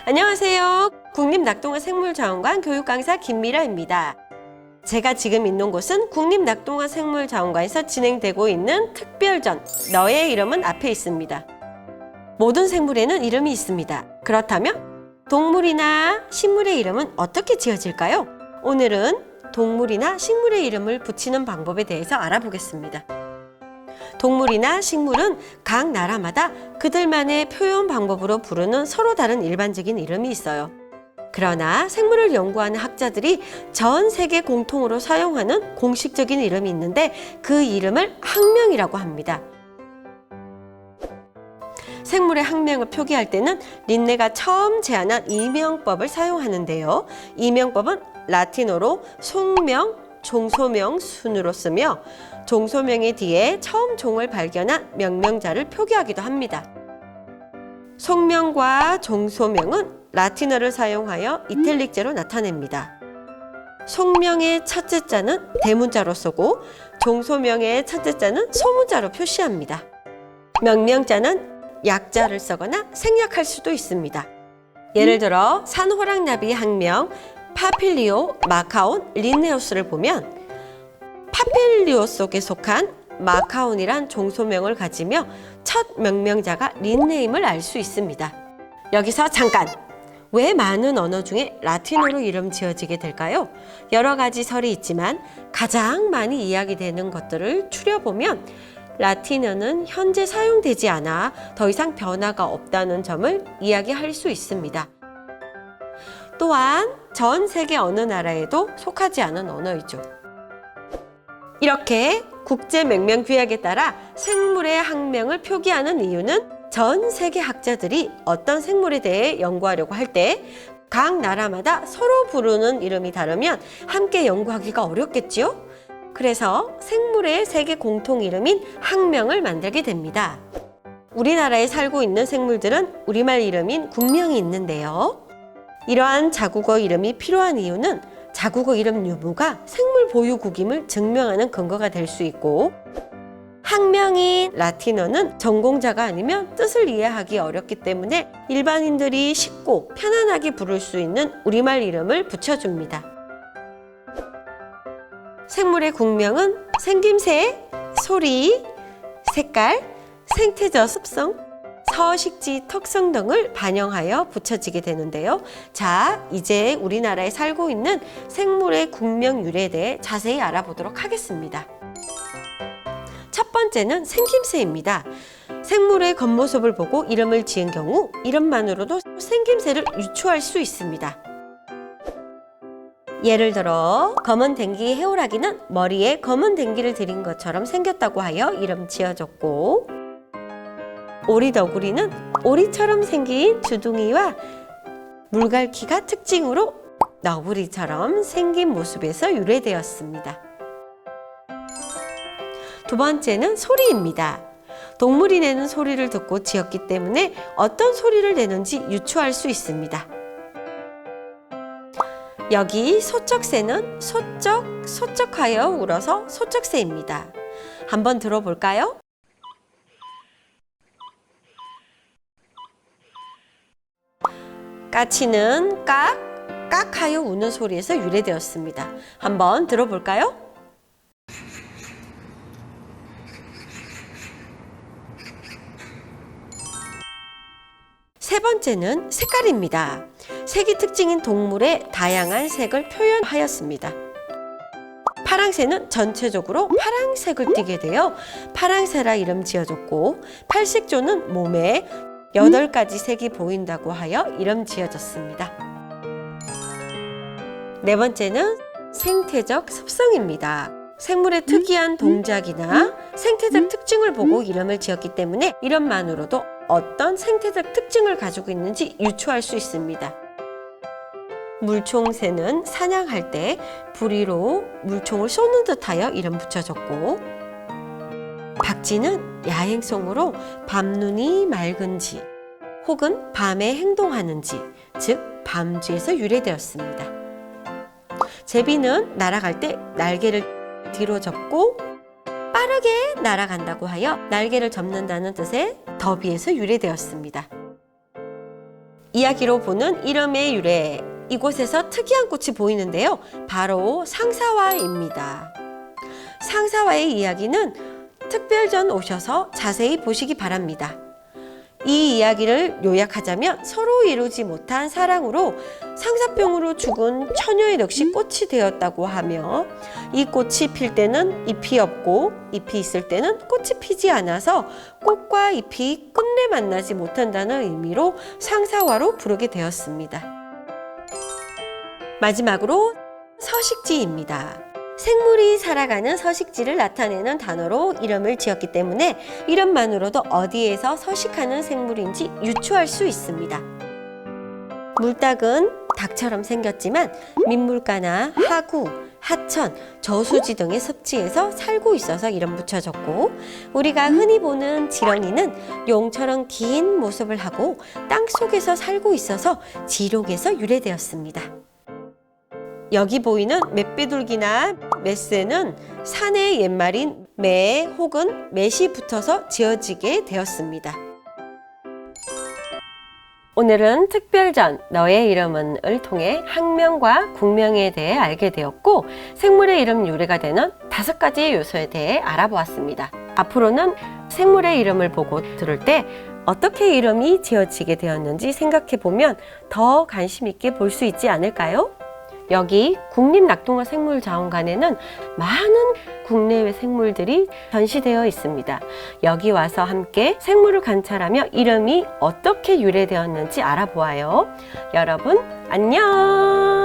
안녕하세요. 국립낙동강 생물자원관 교육강사 김미라입니다. 제가 지금 있는 곳은 국립낙동강 생물자원관에서 진행되고 있는 특별전 너의 이름은 앞에 있습니다. 모든 생물에는 이름이 있습니다. 그렇다면 동물이나 식물의 이름은 어떻게 지어질까요? 오늘은 동물이나 식물의 이름을 붙이는 방법에 대해서 알아보겠습니다. 동물이나 식물은 각 나라마다 그들만의 표현 방법으로 부르는 서로 다른 일반적인 이름이 있어요. 그러나 생물을 연구하는 학자들이 전 세계 공통으로 사용하는 공식적인 이름이 있는데 그 이름을 학명이라고 합니다. 생물의 학명을 표기할 때는 린네가 처음 제안한 이명법을 사용하는데요. 이명법은 라틴어로 속명, 종소명 순으로 쓰며 종소명의 뒤에 처음 종을 발견한 명명자를 표기하기도 합니다. 속명과 종소명은 라틴어를 사용하여 이탈릭제로 나타냅니다. 속명의 첫째 자는 대문자로 쓰고 종소명의 첫째 자는 소문자로 표시합니다. 명명자는 약자를 쓰거나 생략할 수도 있습니다. 예를 들어 산호랑나비 학명 파필리오, 마카온, 린네우스를 보면 파필리오 속에 속한 마카온이란 종소명을 가지며 첫 명명자가 린네임을 알 수 있습니다. 여기서 잠깐! 왜 많은 언어 중에 라틴어로 이름 지어지게 될까요? 여러 가지 설이 있지만 가장 많이 이야기되는 것들을 추려보면 라틴어는 현재 사용되지 않아 더 이상 변화가 없다는 점을 이야기할 수 있습니다. 또한 전 세계 어느 나라에도 속하지 않은 언어이죠. 이렇게 국제명명규약에 따라 생물의 학명을 표기하는 이유는 전 세계 학자들이 어떤 생물에 대해 연구하려고 할 때 각 나라마다 서로 부르는 이름이 다르면 함께 연구하기가 어렵겠지요? 그래서 생물의 세계 공통 이름인 학명을 만들게 됩니다. 우리나라에 살고 있는 생물들은 우리말 이름인 국명이 있는데요. 이러한 자국어 이름이 필요한 이유는 자국어 이름 유무가 생물 보유국임을 증명하는 근거가 될 수 있고, 학명인 라틴어는 전공자가 아니면 뜻을 이해하기 어렵기 때문에 일반인들이 쉽고 편안하게 부를 수 있는 우리말 이름을 붙여줍니다. 생물의 국명은 생김새, 소리, 색깔, 생태적 습성, 서식지 특성 등을 반영하여 붙여지게 되는데요. 자, 이제 우리나라에 살고 있는 생물의 국명 유래에 대해 자세히 알아보도록 하겠습니다. 첫 번째는 생김새입니다. 생물의 겉모습을 보고 이름을 지은 경우 이름만으로도 생김새를 유추할 수 있습니다. 예를 들어 검은 댕기 해오라기는 머리에 검은 댕기를 들인 것처럼 생겼다고 하여 이름 지어졌고, 오리더구리는 오리처럼 생긴 주둥이와 물갈퀴가 특징으로 너구리처럼 생긴 모습에서 유래되었습니다. 두 번째는 소리입니다. 동물이 내는 소리를 듣고 지었기 때문에 어떤 소리를 내는지 유추할 수 있습니다. 여기 소쩍새는 소쩍하여 울어서 소쩍새입니다. 한번 들어볼까요? 까치는 깍하여 우는 소리에서 유래되었습니다. 한번 들어볼까요? 세 번째는 색깔입니다. 색이 특징인 동물의 다양한 색을 표현하였습니다. 파랑새는 전체적으로 파랑색을 띠게 되어 파랑새라 이름 지어졌고, 팔색조는 몸에 8가지 색이 보인다고 하여 이름 지어졌습니다. 네 번째는 생태적 습성입니다. 생물의 특이한 동작이나 생태적 특징을 보고 이름을 지었기 때문에 이름만으로도 어떤 생태적 특징을 가지고 있는지 유추할 수 있습니다. 물총새는 사냥할 때 부리로 물총을 쏘는 듯하여 이름 붙여졌고, 박쥐는 야행성으로 밤눈이 맑은지 혹은 밤에 행동하는지, 즉 밤쥐에서 유래되었습니다. 제비는 날아갈 때 날개를 뒤로 접고 빠르게 날아간다고 하여 날개를 접는다는 뜻의 더비에서 유래되었습니다. 이야기로 보는 이름의 유래, 이곳에서 특이한 꽃이 보이는데요. 바로 상사화입니다. 상사화의 이야기는 특별전 오셔서 자세히 보시기 바랍니다. 이 이야기를 요약하자면 서로 이루지 못한 사랑으로 상사병으로 죽은 처녀의 넋이 꽃이 되었다고 하며, 이 꽃이 필 때는 잎이 없고 잎이 있을 때는 꽃이 피지 않아서 꽃과 잎이 끝내 만나지 못한다는 의미로 상사화로 부르게 되었습니다. 마지막으로 서식지입니다. 생물이 살아가는 서식지를 나타내는 단어로 이름을 지었기 때문에 이름만으로도 어디에서 서식하는 생물인지 유추할 수 있습니다. 물닭은 닭처럼 생겼지만 민물가나 하구, 하천, 저수지 등의 습지에서 살고 있어서 이름 붙여졌고, 우리가 흔히 보는 지렁이는 용처럼 긴 모습을 하고 땅속에서 살고 있어서 지록에서 유래되었습니다. 여기 보이는 맷비둘기나 맷새는 산의 옛말인 매 혹은 맷이 붙어서 지어지게 되었습니다. 오늘은 특별전 너의 이름은을 통해 학명과 국명에 대해 알게 되었고, 생물의 이름 유래가 되는 5가지의 요소에 대해 알아보았습니다. 앞으로는 생물의 이름을 보고 들을 때 어떻게 이름이 지어지게 되었는지 생각해보면 더 관심 있게 볼 수 있지 않을까요? 여기 국립낙동어생물자원관에는 많은 국내외 생물들이 전시되어 있습니다. 여기 와서 함께 생물을 관찰하며 이름이 어떻게 유래되었는지 알아보아요. 여러분, 안녕!